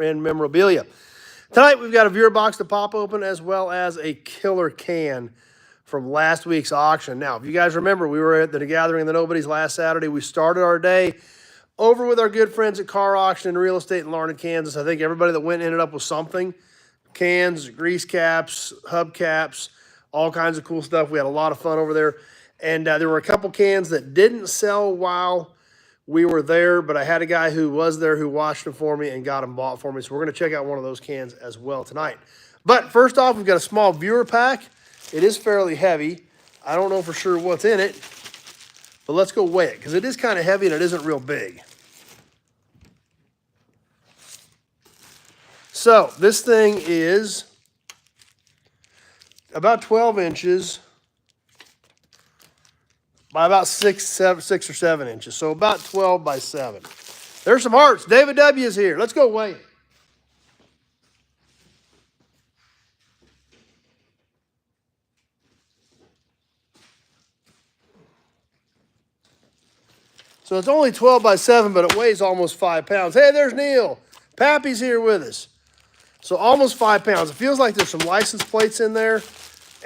and memorabilia. Tonight we've got a viewer box to pop open as well as a killer can from last week's auction. Now, if you guys remember, we were at the Gathering of the Nobodies last Saturday. We started our day over with our good friends at Car Auction and Real Estate in Larned, Kansas. I think everybody that went ended up with something. Cans, grease caps, hub caps, all kinds of cool stuff. We had a lot of fun over there. And there were a couple cans that didn't sell while we were there, but I had a guy who was there who washed them for me and got them bought for me. So we're going to check out one of those cans as well tonight. But first off, we've got a small viewer pack. It is fairly heavy. I don't know for sure what's in it, but let's go weigh it because it is kind of heavy and it isn't real big. So this thing is about 12 inches by about 6 or 7 inches. So about 12 by 7. There's some hearts. David W. is here. Let's go weigh it. So it's only 12 by 7, but it weighs almost 5 pounds. Hey, there's Neil. Pappy's here with us. So almost 5 pounds. It feels like there's some license plates in there.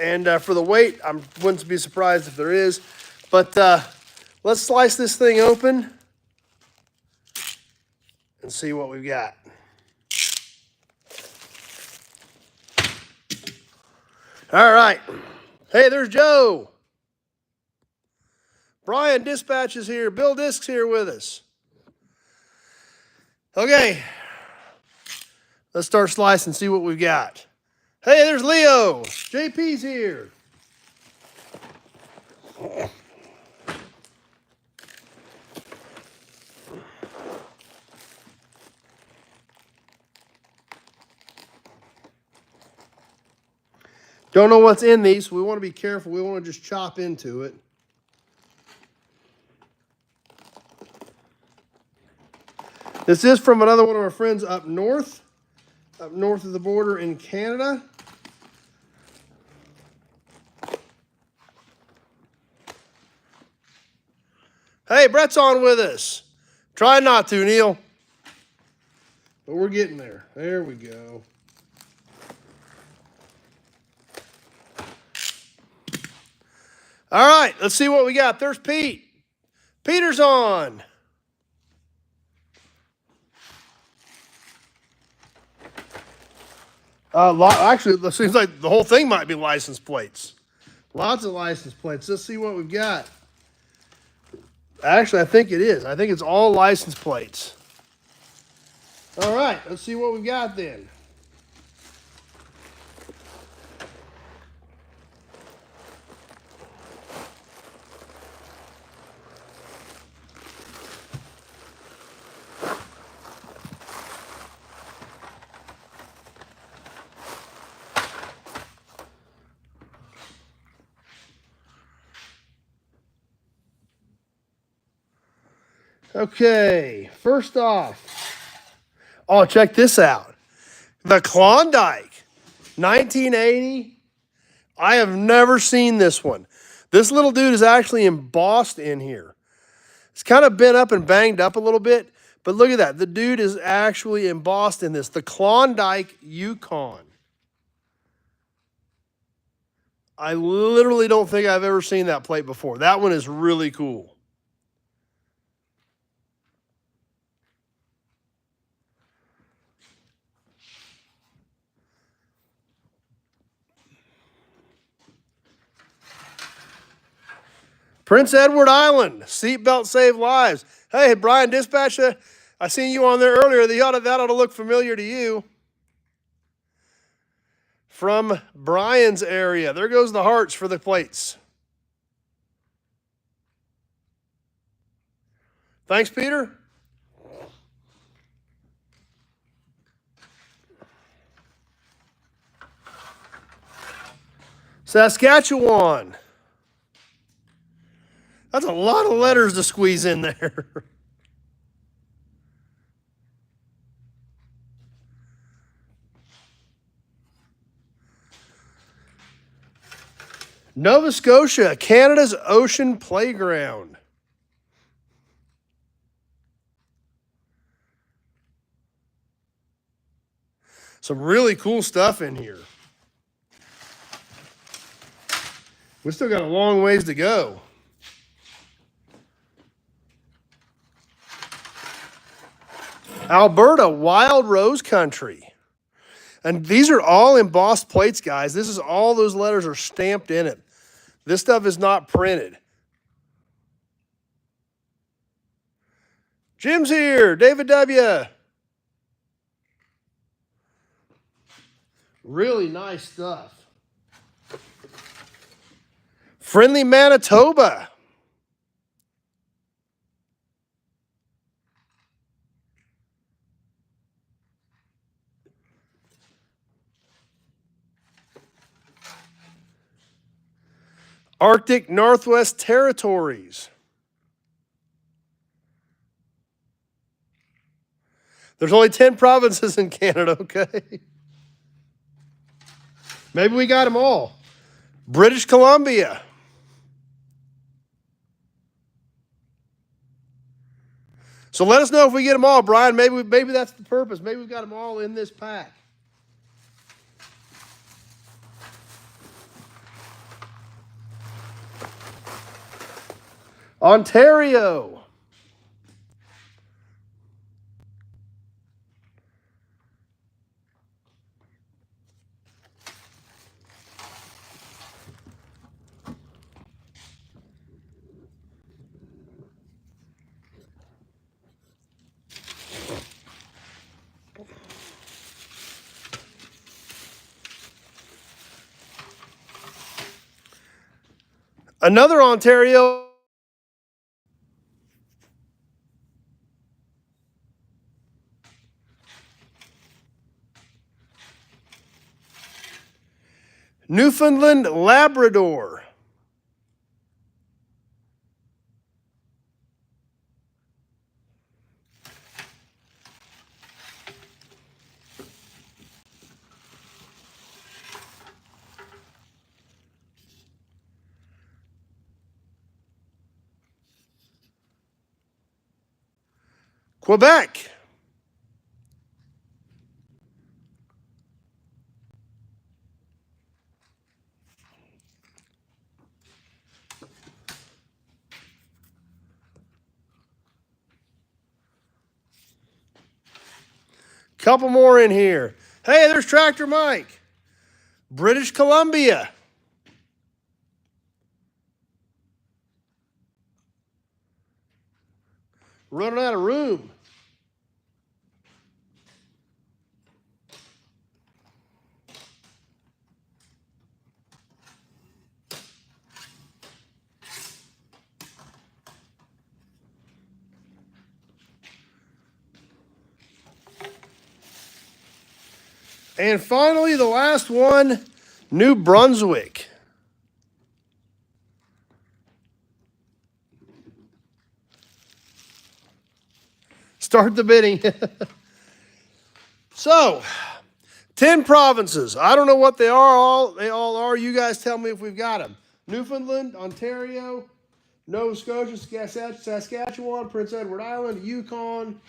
And for the weight, I wouldn't be surprised if there is. But let's slice this thing open and see what we've got. All right. Hey, there's Joe. Brian Dispatch is here. Bill Disk's here with us. Okay. Let's start slicing and see what we've got. Hey, there's Leo. JP's here. Don't know what's in these, so we want to be careful. We want to just chop into it. This is from another one of our friends up north of the border in Canada. Hey, Brett's on with us. Try not to, Neil. But we're getting there. There we go. All right, let's see what we got. There's Pete. Peter's on. Actually, it seems like the whole thing might be license plates. Lots of license plates. Let's see what we've got. Actually, I think it is. I think it's all license plates. All right, let's see what we've got then. Okay, first off, oh, check this out. The Klondike, 1980. I have never seen this one. This little dude is actually embossed in here. It's kind of bent up and banged up a little bit, but look at that. The dude is actually embossed in this. The Klondike Yukon. I literally don't think I've ever seen that plate before. That one is really cool. Prince Edward Island, seatbelt save lives. Hey, Brian Dispatch, I seen you on there earlier. That ought to look familiar to you. From Brian's area. There goes the hearts for the plates. Thanks, Peter. Saskatchewan. That's a lot of letters to squeeze in there. Nova Scotia, Canada's ocean playground. Some really cool stuff in here. We still got a long ways to go. Alberta, Wild Rose Country. And these are all embossed plates, guys. This is all those letters are stamped in it. This stuff is not printed. Jim's here. David W. Really nice stuff. Friendly Manitoba. Arctic Northwest Territories. There's only 10 provinces in Canada, okay? Maybe we got them all. British Columbia. So let us know if we get them all, Brian. Maybe that's the purpose. Maybe we've got them all in this pack. Ontario. Another Ontario. Newfoundland, Labrador. Quebec. Couple more in here. Hey, there's Tractor Mike. British Columbia. Running out of room. And finally, the last one, New Brunswick. Start the bidding. So, 10 provinces. I don't know what they are. They all are. You guys tell me if we've got them. Newfoundland, Ontario, Nova Scotia, Saskatchewan, Prince Edward Island, Yukon,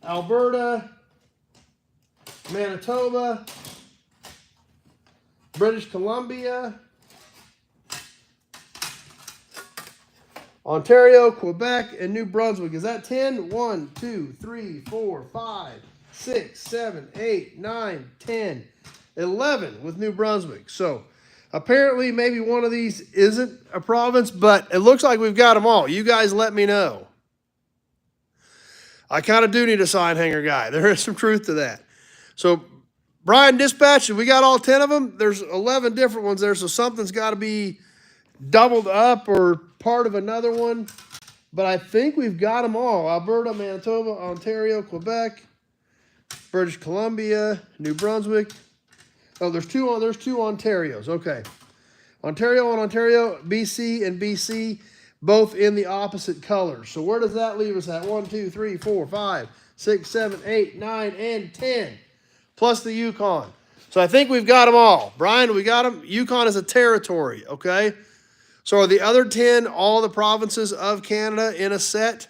Alberta, Manitoba, British Columbia, Ontario, Quebec, and New Brunswick. Is that 10? 1, 2, 3, 4, 5, 6, 7, 8, 9, 10, 11 with New Brunswick. So apparently maybe one of these isn't a province, but it looks like we've got them all. You guys let me know. I kind of do need a sign hanger guy. There is some truth to that. So Brian dispatched, we got all 10 of them. There's 11 different ones there, so something's got to be doubled up or part of another one. But I think we've got them all. Alberta, Manitoba, Ontario, Quebec, British Columbia, New Brunswick. Oh, there's two Ontarios. Okay. Ontario and Ontario, BC and BC, both in the opposite colors. So where does that leave us at? 1, 2, 3, 4, 5, 6, 7, 8, 9, and 10. Plus the Yukon. So I think we've got them all. Brian, we got them. Yukon is a territory, okay? So are the other 10 all the provinces of Canada in a set?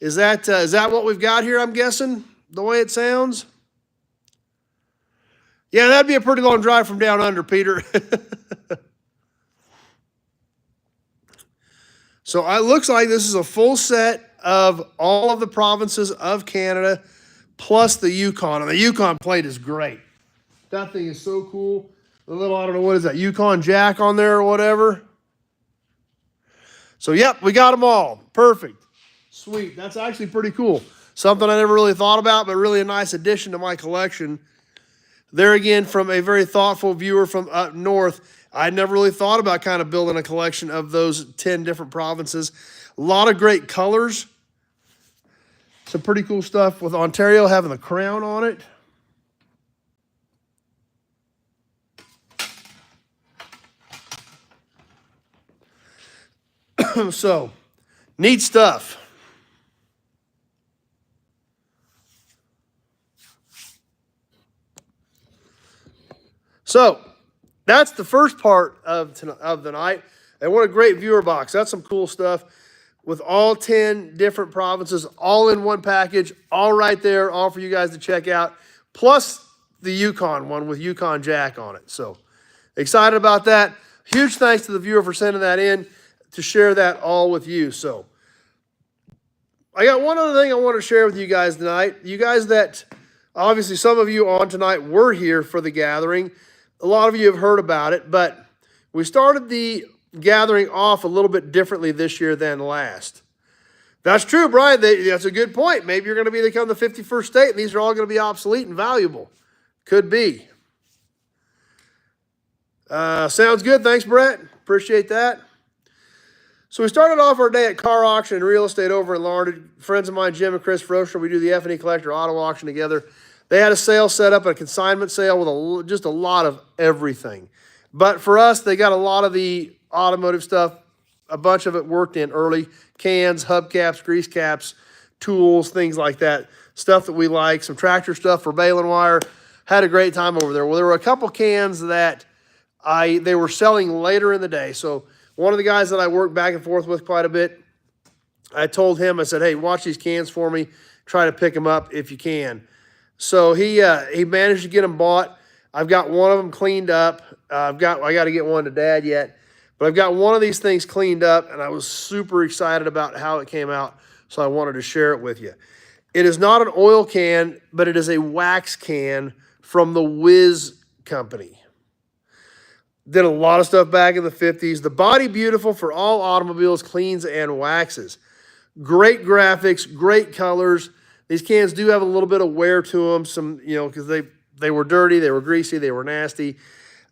Is that what we've got here, I'm guessing, the way it sounds? Yeah, that'd be a pretty long drive from down under, Peter. So it looks like this is a full set of all of the provinces of Canada, plus the Yukon. And the Yukon plate is great. That thing is so cool. The little, I don't know, what is that, Yukon Jack on there or whatever. So, yep, we got them all. Perfect. Sweet. That's actually pretty cool. Something I never really thought about, but really a nice addition to my collection. There again, from a very thoughtful viewer from up north, I never really thought about kind of building a collection of those 10 different provinces. A lot of great colors. Some pretty cool stuff with Ontario having the crown on it. So, neat stuff. So, that's the first part of the night. And what a great viewer box. That's some cool stuff with all 10 different provinces, all in one package, all right there, all for you guys to check out, plus the Yukon one with Yukon Jack on it. So, excited about that. Huge thanks to the viewer for sending that in to share that all with you. So, I got one other thing I want to share with you guys tonight. You guys that, obviously some of you on tonight were here for the gathering. A lot of you have heard about it, but we started the gathering off a little bit differently this year than last. That's true, Brian. That's a good point. Maybe you're going to become the 51st state, and these are all going to be obsolete and valuable. Could be. Sounds good. Thanks, Brett. Appreciate that. So we started off our day at car auction and real estate over in Larned. Friends of mine, Jim and Chris Frosher, we do the F&E Collector Auto Auction together. They had a sale set up, a consignment sale with just a lot of everything. But for us, they got a lot of the automotive stuff. A bunch of it worked in early. Cans, hubcaps, grease caps, tools, things like that. Stuff that we like. Some tractor stuff for baling wire. Had a great time over there. Well, there were a couple cans that they were selling later in the day. So one of the guys that I work back and forth with quite a bit, I told him, I said, hey, watch these cans for me. Try to pick them up if you can. So he managed to get them bought. I've got one of them cleaned up. I got to get one to Dad yet. But I've got one of these things cleaned up, and I was super excited about how it came out, so I wanted to share it with you. It is not an oil can, but it is a wax can from the Whiz Company. Did a lot of stuff back in the 50s. The Body Beautiful for all automobiles, cleans and waxes. Great graphics, great colors. These cans do have a little bit of wear to them, some, because they were dirty, they were greasy, they were nasty.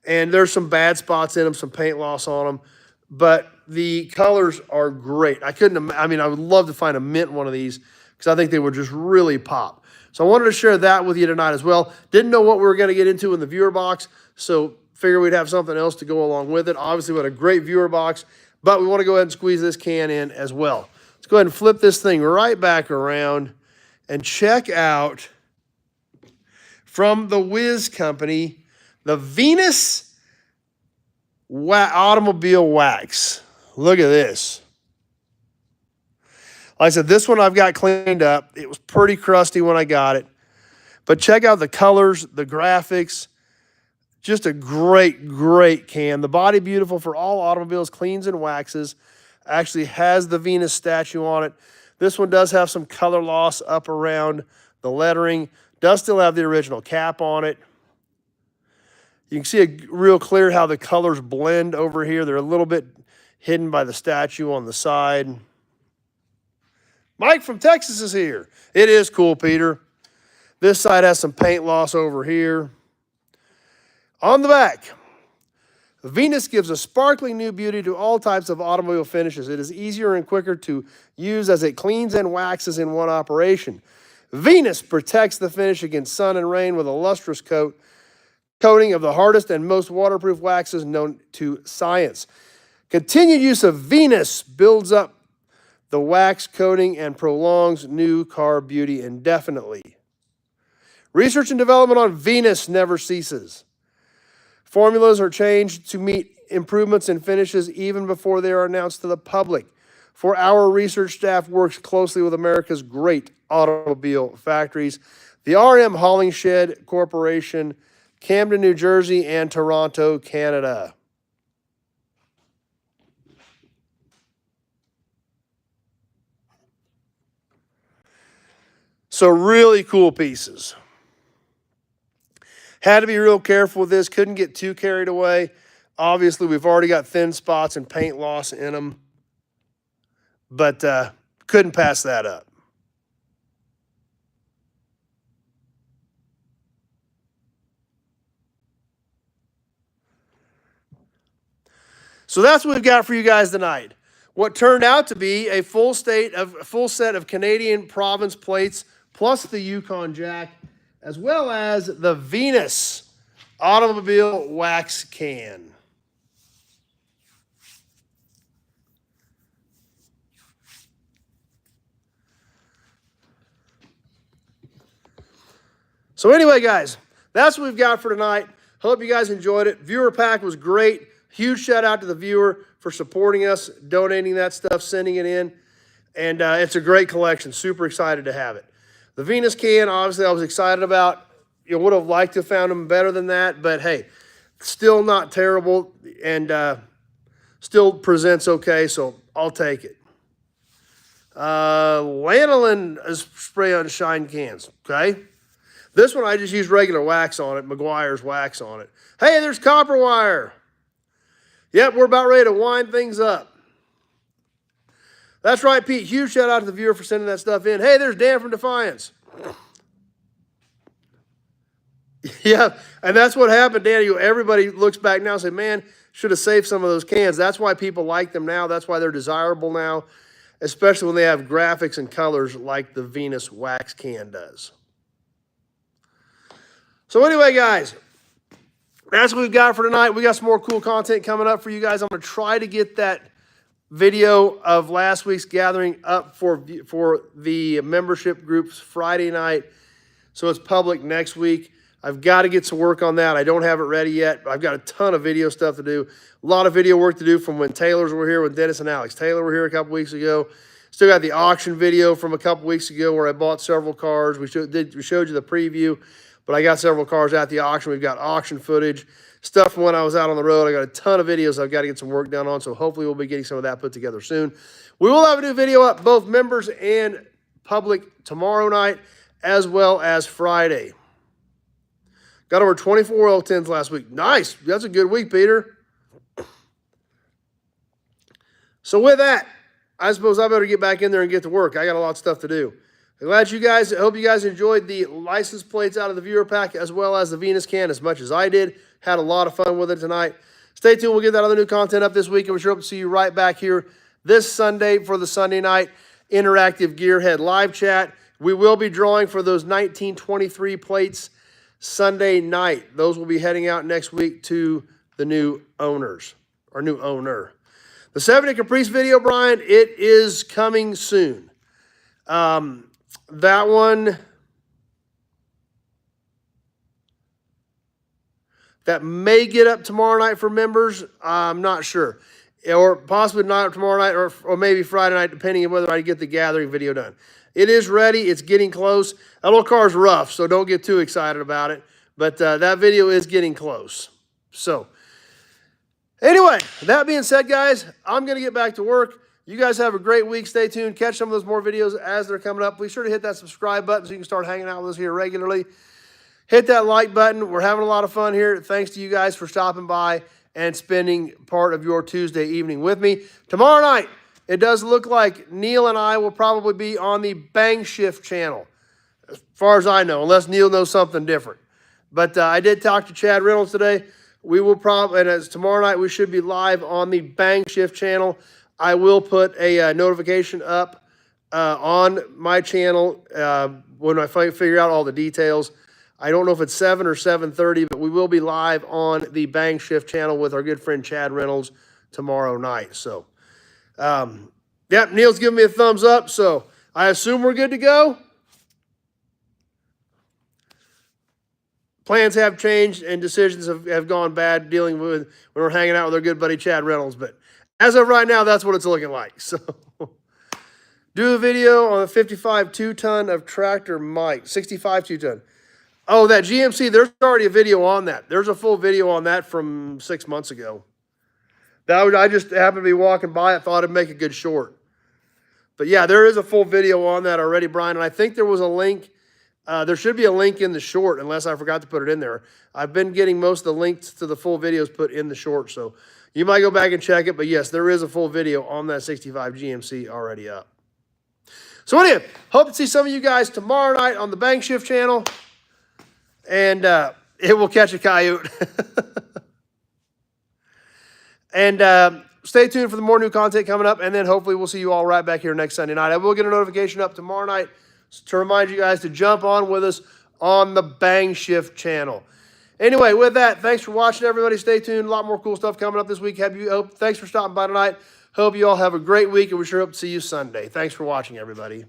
And there's some bad spots in them, some paint loss on them. But the colors are great. I would love to find a mint one of these because I think they would just really pop. So I wanted to share that with you tonight as well. Didn't know what we were going to get into in the viewer box, so figure we'd have something else to go along with it. Obviously, we had a great viewer box, but we want to go ahead and squeeze this can in as well. Let's go ahead and flip this thing right back around and check out from the Whiz Company, the Venus Automobile Wax. Look at this. Like I said, this one I've got cleaned up. It was pretty crusty when I got it. But check out the colors, the graphics. Just a great, great can. The Body Beautiful for all automobiles, cleans and waxes. Actually has the Venus statue on it. This one does have some color loss up around the lettering. Does still have the original cap on it. You can see real clear how the colors blend over here. They're a little bit hidden by the statue on the side. Mike from Texas is here. It is cool, Peter. This side has some paint loss over here. On the back, Venus gives a sparkling new beauty to all types of automobile finishes. It is easier and quicker to use as it cleans and waxes in one operation. Venus protects the finish against sun and rain with a lustrous coating of the hardest and most waterproof waxes known to science. Continued use of Venus builds up the wax coating and prolongs new car beauty indefinitely. Research and development on Venus never ceases. Formulas are changed to meet improvements in finishes even before they are announced to the public. For our research staff works closely with America's great automobile factories. The RM Hollingshed Corporation Camden, New Jersey, and Toronto, Canada. So really cool pieces. Had to be real careful with this. Couldn't get too carried away. Obviously, we've already got thin spots and paint loss in them. But couldn't pass that up. So that's what we've got for you guys tonight. What turned out to be a full set of Canadian province plates, plus the Yukon Jack, as well as the Venus automobile wax can. So anyway, guys, that's what we've got for tonight. Hope you guys enjoyed it. Viewer pack was great. Huge shout out to the viewer for supporting us, donating that stuff, sending it in. And it's a great collection. Super excited to have it. The Venus can, obviously, I was excited about. You would have liked to have found them better than that, but hey, still not terrible and still presents okay, so I'll take it. Lanolin spray on shine cans, okay? This one I just used regular wax on it, Meguiar's wax on it. Hey, there's copper wire. Yep, we're about ready to wind things up. That's right, Pete. Huge shout out to the viewer for sending that stuff in. Hey, there's Dan from Defiance. Yeah, and that's what happened, Dan. Everybody looks back now and say, man, should have saved some of those cans. That's why people like them now. That's why they're desirable now, especially when they have graphics and colors like the Venus wax can does. So anyway, guys, that's what we've got for tonight. We got some more cool content coming up for you guys. I'm going to try to get that video of last week's gathering up for the membership groups Friday night, so it's public next week. I've got to get to work on that. I don't have it ready yet, but I've got a ton of video stuff to do. A lot of video work to do from when Taylors were here, when Dennis and Alex Taylor were here a couple weeks ago. Still got the auction video from a couple weeks ago where I bought several cars. We showed you the preview, but I got several cars at the auction. We've got auction footage, stuff from when I was out on the road. I got a ton of videos I've got to get some work done on, so hopefully we'll be getting some of that put together soon. We will have a new video up, both members and public, tomorrow night, as well as Friday. Got over 24 oil tins last week. Nice. That's a good week, Peter. So with that, I suppose I better get back in there and get to work. I got a lot of stuff to do. I'm glad I hope you guys enjoyed the license plates out of the viewer pack as well as the Venus can as much as I did. Had a lot of fun with it tonight. Stay tuned. We'll get that other new content up this week, and we sure hope to see you right back here this Sunday for the Sunday night interactive Gearhead live chat. We will be drawing for those 1923 plates Sunday night. Those will be heading out next week to the new owners, or new owner. The 70 Caprice video, Brian, it is coming soon. That one, that may get up tomorrow night for members. I'm not sure. Or possibly not tomorrow night or maybe Friday night, depending on whether I get the gathering video done. It is ready. It's getting close. That little car is rough, so don't get too excited about it. But that video is getting close. So anyway, that being said, guys, I'm going to get back to work. You guys have a great week. Stay tuned. Catch some of those more videos as they're coming up. Be sure to hit that subscribe button so you can start hanging out with us here regularly. Hit that like button. We're having a lot of fun here. Thanks to you guys for stopping by and spending part of your Tuesday evening with me. Tomorrow night, it does look like Neil and I will probably be on the Bang Shift channel, as far as I know, unless Neil knows something different. But I did talk to Chad Reynolds today. We will probably, and as tomorrow night, we should be live on the Bang Shift channel. I will put a notification up on my channel when I figure out all the details. I don't know if it's 7 or 7:30, but we will be live on the Bang Shift channel with our good friend Chad Reynolds tomorrow night. So, yep, Neil's giving me a thumbs up, so I assume we're good to go. Plans have changed and decisions have gone bad dealing with when we're hanging out with our good buddy Chad Reynolds. But as of right now, that's what it's looking like. So, do a video on a 55 2-ton of tractor Mike, 65 2-ton. Oh, that GMC, there's already a video on that. There's a full video on that from 6 months ago. I just happened to be walking by it, thought it'd make a good short. But yeah, there is a full video on that already, Brian. And I think there was a link. There should be a link in the short, unless I forgot to put it in there. I've been getting most of the links to the full videos put in the short, so you might go back and check it. But yes, there is a full video on that 65 GMC already up. So anyway, hope to see some of you guys tomorrow night on the Bank Shift channel. And it will catch a coyote. And stay tuned for the more new content coming up. And then hopefully we'll see you all right back here next Sunday night. I will get a notification up tomorrow night to remind you guys to jump on with us on the Bang Shift channel. Anyway, with that, thanks for watching, everybody. Stay tuned. A lot more cool stuff coming up this week. Thanks for stopping by tonight. Hope you all have a great week, and we sure hope to see you Sunday. Thanks for watching, everybody.